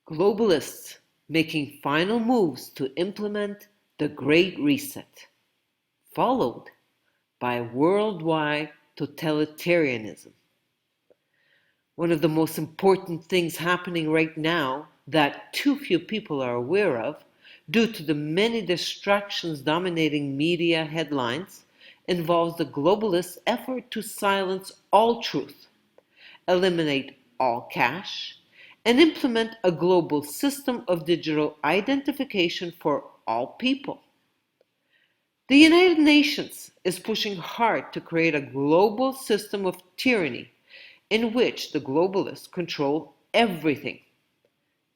Globalists making final moves to implement the Great Reset, followed by worldwide totalitarianism. One of the most important things happening right now that too few people are aware of, due to the many distractions dominating media headlines, involves the globalists' effort to silence all truth, eliminate all cash, and implement a global system of digital identification for all people. The United Nations is pushing hard to create a global system of tyranny in which the globalists control everything.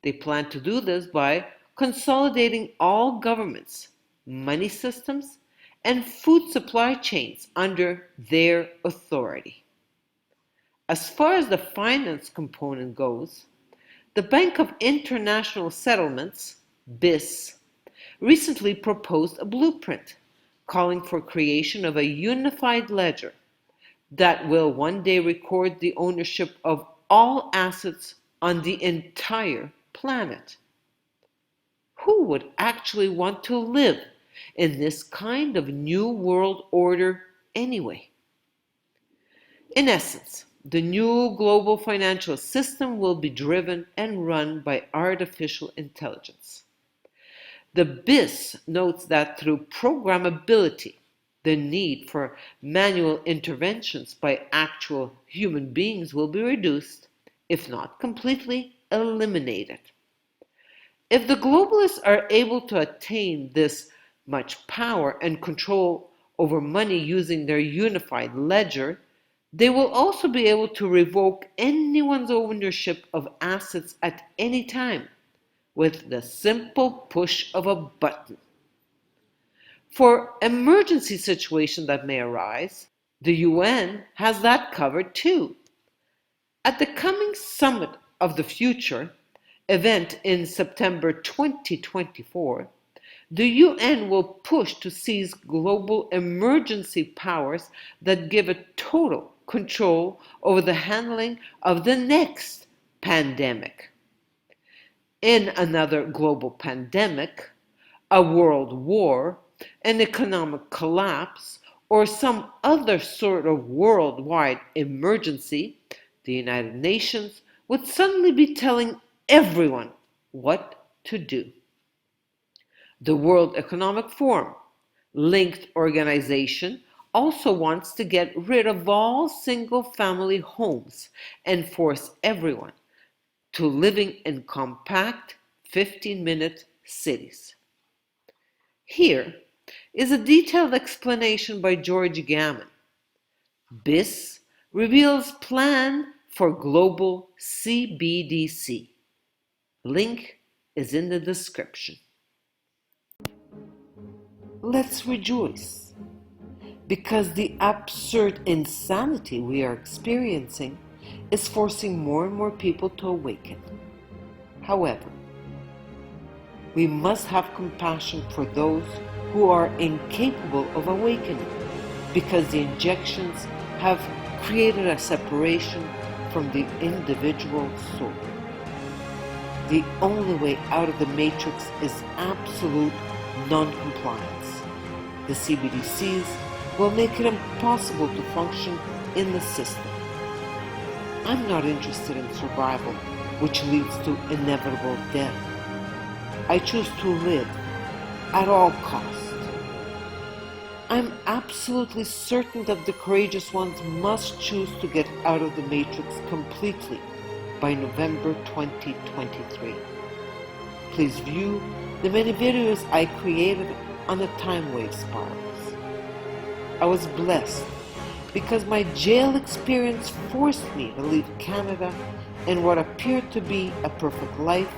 They plan to do this by consolidating all governments, money systems, and food supply chains under their authority. As far as the finance component goes, the Bank of International Settlements, BIS, recently proposed a blueprint calling for creation of a unified ledger that will one day record the ownership of all assets on the entire planet. Who would actually want to live in this kind of new world order anyway? In essence, the new global financial system will be driven and run by artificial intelligence. The BIS notes that through programmability, the need for manual interventions by actual human beings will be reduced, if not completely eliminated. If the globalists are able to attain this much power and control over money using their unified ledger, they will also be able to revoke anyone's ownership of assets at any time with the simple push of a button. For emergency situations that may arise, the UN has that covered too. At the coming Summit of the Future event in September 2024, the UN will push to seize global emergency powers that give it total control over the handling of the next pandemic. In another global pandemic, a world war, an economic collapse, or some other sort of worldwide emergency, the United Nations would suddenly be telling everyone what to do. The World Economic Forum, linked organization, also wants to get rid of all single-family homes and force everyone to living in compact 15-minute cities. Here is a detailed explanation by George Gammon. BIS reveals plan for global CBDC. Link is in the description. Let's rejoice, because the absurd insanity we are experiencing is forcing more and more people to awaken. However, we must have compassion for those who are incapable of awakening, because the injections have created a separation from the individual soul. The only way out of the matrix is absolute non-compliance. The CBDCs will make it impossible to function in the system. I'm not interested in survival, which leads to inevitable death. I choose to live at all costs. I'm absolutely certain that the courageous ones must choose to get out of the matrix completely by November 2023. Please view the many videos I created on the time wave spirals. I was blessed because my jail experience forced me to leave Canada and what appeared to be a perfect life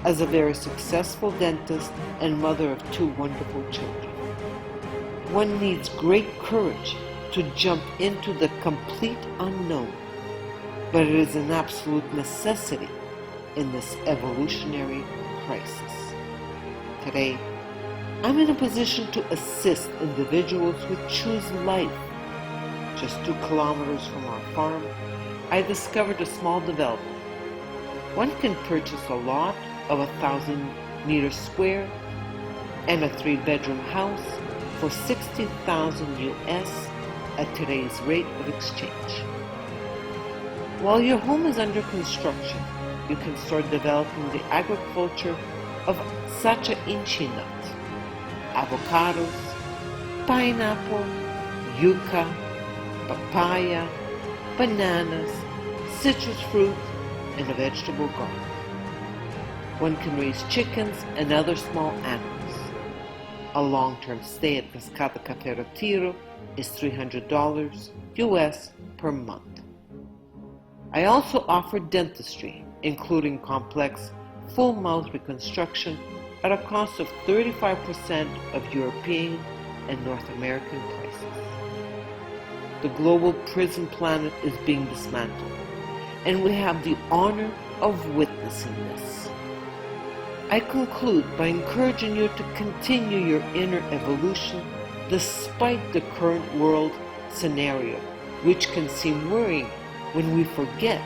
as a very successful dentist and mother of 2 wonderful children. One needs great courage to jump into the complete unknown, but it is an absolute necessity in this evolutionary crisis. Today, I'm in a position to assist individuals who choose life. Just 2 kilometers from our farm, I discovered a small development. One can purchase a lot of 1,000 meters square and a 3-bedroom house for $60,000 US at today's rate of exchange. While your home is under construction, you can start developing the agriculture of such a inchy nut, avocados, pineapple, yucca, papaya, bananas, citrus fruit, and a vegetable garden. One can raise chickens and other small animals. A long-term stay at Cascata Cafe Retiro is $300 US per month. I also offer dentistry, including complex full-mouth reconstruction at a cost of 35% of European and North American prices. The global prison planet is being dismantled, and we have the honor of witnessing this. I conclude by encouraging you to continue your inner evolution despite the current world scenario, which can seem worrying when we forget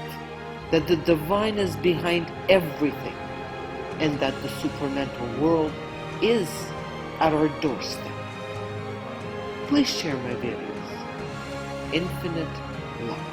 that the divine is behind everything and that the supernatural world is at our doorstep. Please share my videos. Infinite love.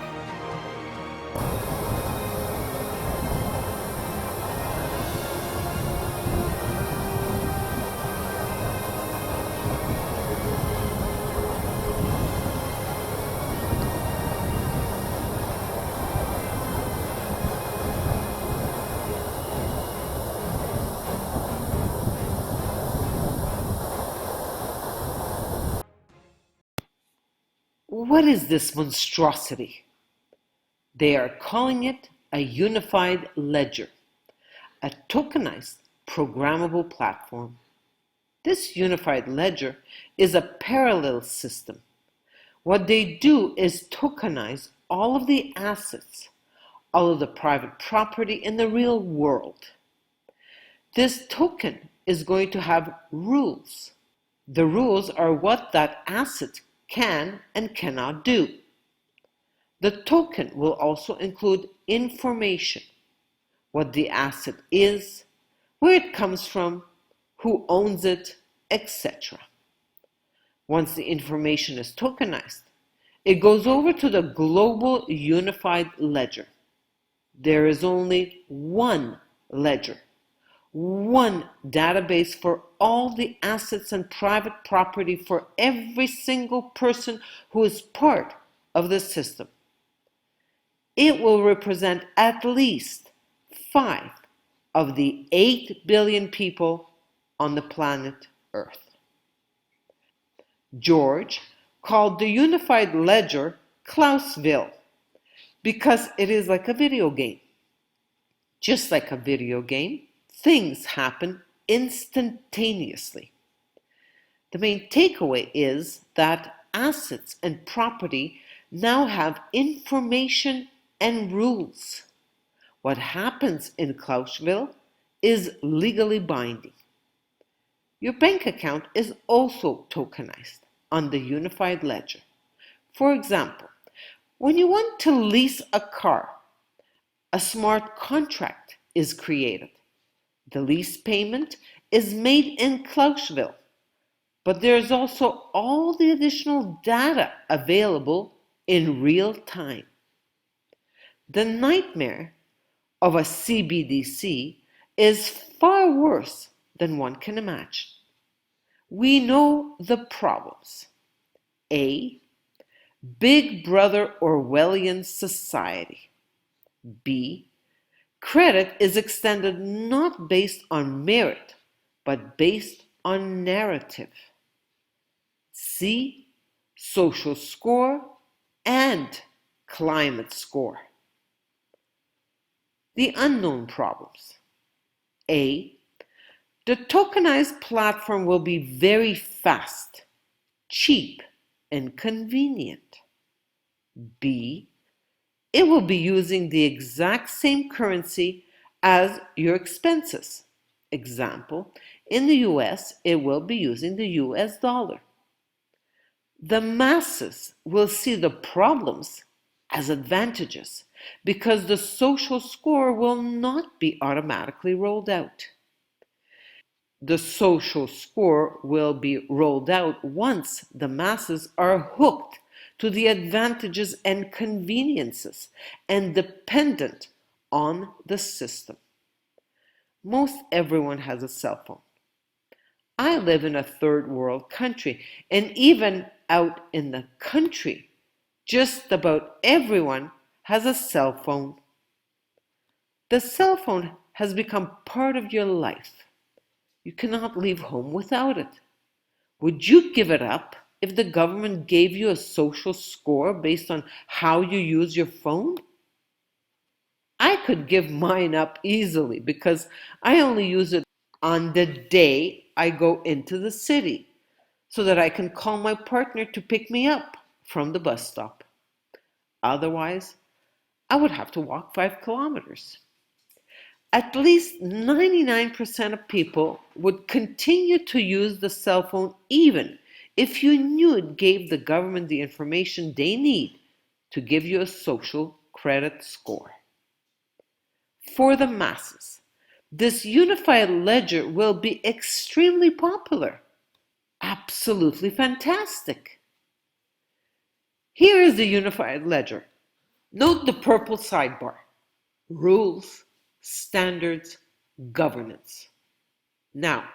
What is this monstrosity? They are calling it a unified ledger, a tokenized programmable platform. This unified ledger is a parallel system. What they do is tokenize all of the assets, all of the private property in the real world. This token is going to have rules. The rules are what that asset can and cannot do. The token will also include information, what the asset is, where it comes from, who owns it, etc. Once the information is tokenized, it goes over to the global unified ledger. There is only one ledger, one database for all the assets and private property for every single person who is part of the system. It will represent at least 5 of the 8 billion people on the planet Earth. George called the unified ledger Klausville because it is like a video game. Just like a video game, things happen instantaneously. The main takeaway is that assets and property now have information and rules. What happens in Klausville is legally binding. Your bank account is also tokenized on the unified ledger. For example, when you want to lease a car, a smart contract is created. The lease payment is made in Klausville, but there is also all the additional data available in real time. The nightmare of a CBDC is far worse than one can imagine. We know the problems. A. Big Brother Orwellian society. B. Credit is extended not based on merit, but based on narrative. C. Social score and climate score. The unknown problems. A. The tokenized platform will be very fast, cheap, and convenient. B. It will be using the exact same currency as your expenses. Example, in the US, it will be using the US dollar. The masses will see the problems as advantages because the social score will not be automatically rolled out. The social score will be rolled out once the masses are hooked to the advantages and conveniences and dependent on the system. Most everyone has a cell phone. I live in a third world country, and even out in the country, just about everyone has a cell phone. The cell phone has become part of your life. You cannot leave home without it. Would you give it up if the government gave you a social score based on how you use your phone? I could give mine up easily because I only use it on the day I go into the city so that I can call my partner to pick me up from the bus stop. Otherwise, I would have to walk 5 kilometers. At least 99% of people would continue to use the cell phone even if you knew it gave the government the information they need to give you a social credit score. For the masses, this unified ledger will be extremely popular. Absolutely fantastic. Here is the unified ledger. Note the purple sidebar. Rules, standards, governance. Now,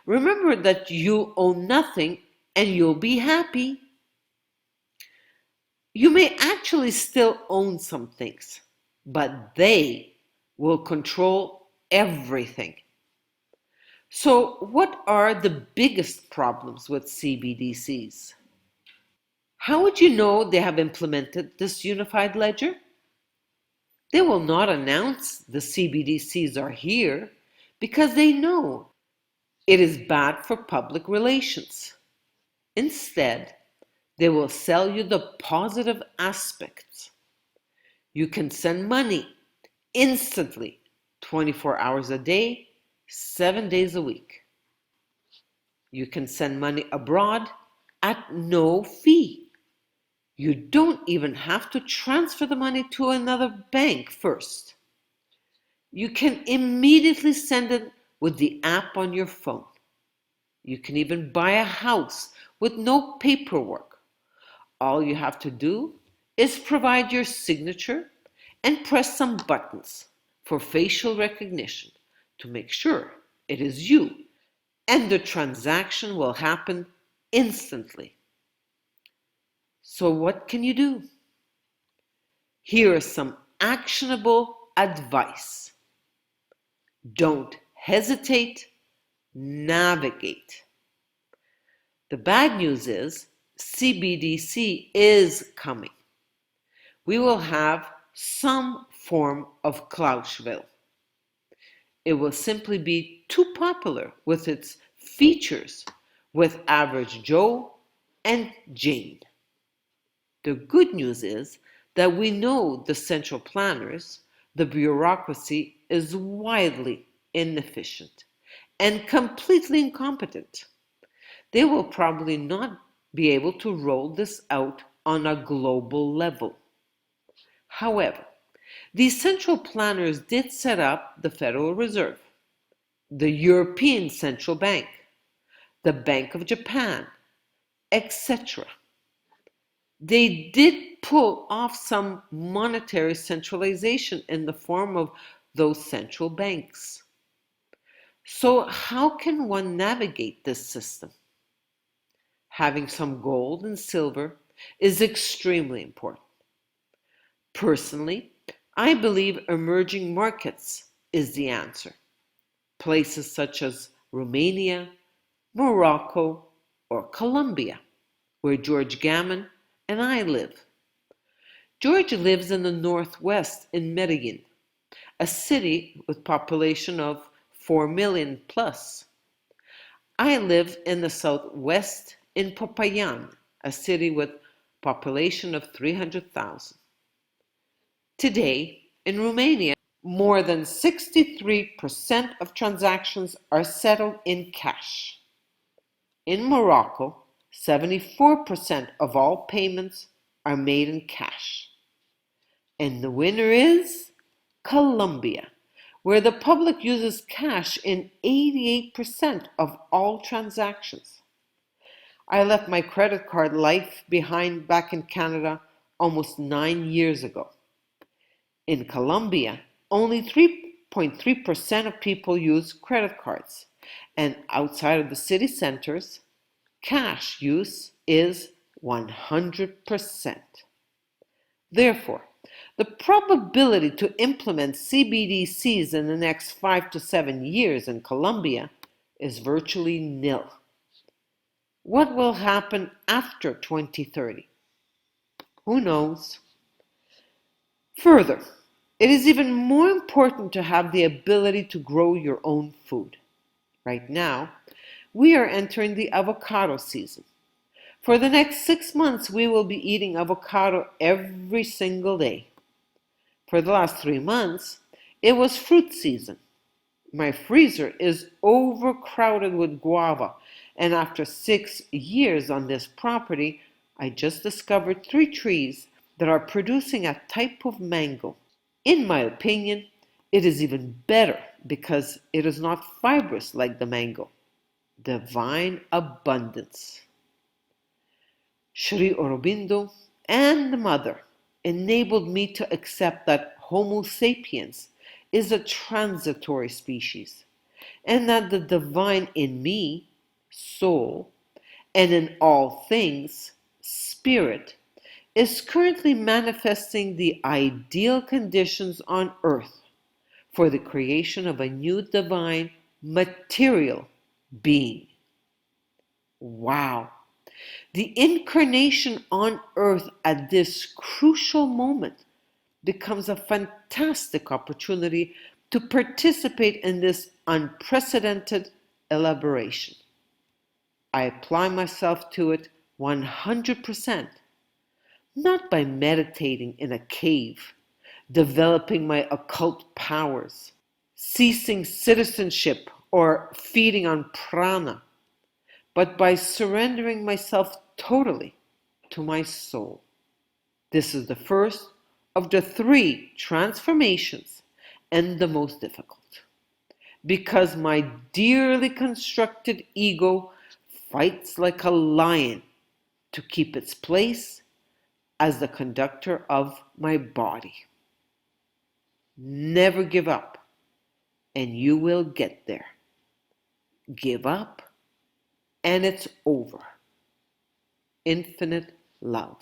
remember that you own nothing and you'll be happy. You may actually still own some things, but they will control everything. So, what are the biggest problems with CBDCs? How would you know they have implemented this unified ledger? They will not announce the CBDCs are here because they know it is bad for public relations. Instead, they will sell you the positive aspects. You can send money instantly, 24 hours a day, 7 days a week. You can send money abroad at no fee. You don't even have to transfer the money to another bank first. You can immediately send it with the app on your phone. You can even buy a house with no paperwork. All you have to do is provide your signature and press some buttons for facial recognition to make sure it is you, and the transaction will happen instantly. So what can you do? Here is some actionable advice. Don't hesitate, navigate. The bad news is CBDC is coming. We will have some form of Klausville. It will simply be too popular with its features with average Joe and Jane. The good news is that we know the central planners, the bureaucracy is widely inefficient and completely incompetent. They will probably not be able to roll this out on a global level. However, these central planners did set up the Federal Reserve, the European Central Bank, the Bank of Japan, etc. They did pull off some monetary centralization in the form of those central banks. So how can one navigate this system? Having some gold and silver is extremely important. Personally, I believe emerging markets is the answer. Places such as Romania, Morocco, or Colombia, where George Gammon and I live. George lives in the northwest in Medellin, a city with population of 4 million plus. I live in the southwest in Popayan, a city with population of 300,000. Today, in Romania, more than 63% of transactions are settled in cash. In Morocco, 74% of all payments are made in cash. And the winner is Colombia, where the public uses cash in 88% of all transactions. I left my credit card life behind back in Canada almost 9 years ago. In Colombia, only 3.3% of people use credit cards, and outside of the city centers, cash use is 100%. Therefore, the probability to implement CBDCs in the next 5 to 7 years in Colombia is virtually nil. What will happen after 2030? Who knows? Further, it is even more important to have the ability to grow your own food. Right now, we are entering the avocado season. For the next 6 months, we will be eating avocado every single day. For the last 3 months, it was fruit season. My freezer is overcrowded with guava, and after 6 years on this property, I just discovered 3 trees that are producing a type of mango. In my opinion, it is even better because it is not fibrous like the mango. Divine abundance. Sri Aurobindo and the Mother enabled me to accept that Homo sapiens is a transitory species, and that the divine in me, soul, and in all things, spirit, is currently manifesting the ideal conditions on earth for the creation of a new divine material being. Wow! The incarnation on earth at this crucial moment becomes a fantastic opportunity to participate in this unprecedented elaboration. I apply myself to it 100%, not by meditating in a cave, developing my occult powers, ceasing citizenship, or feeding on prana, but by surrendering myself totally to my soul. This is the first of the 3 transformations and the most difficult, because my dearly constructed ego fights like a lion to keep its place as the conductor of my body. Never give up, and you will get there. Give up, and it's over. Infinite love.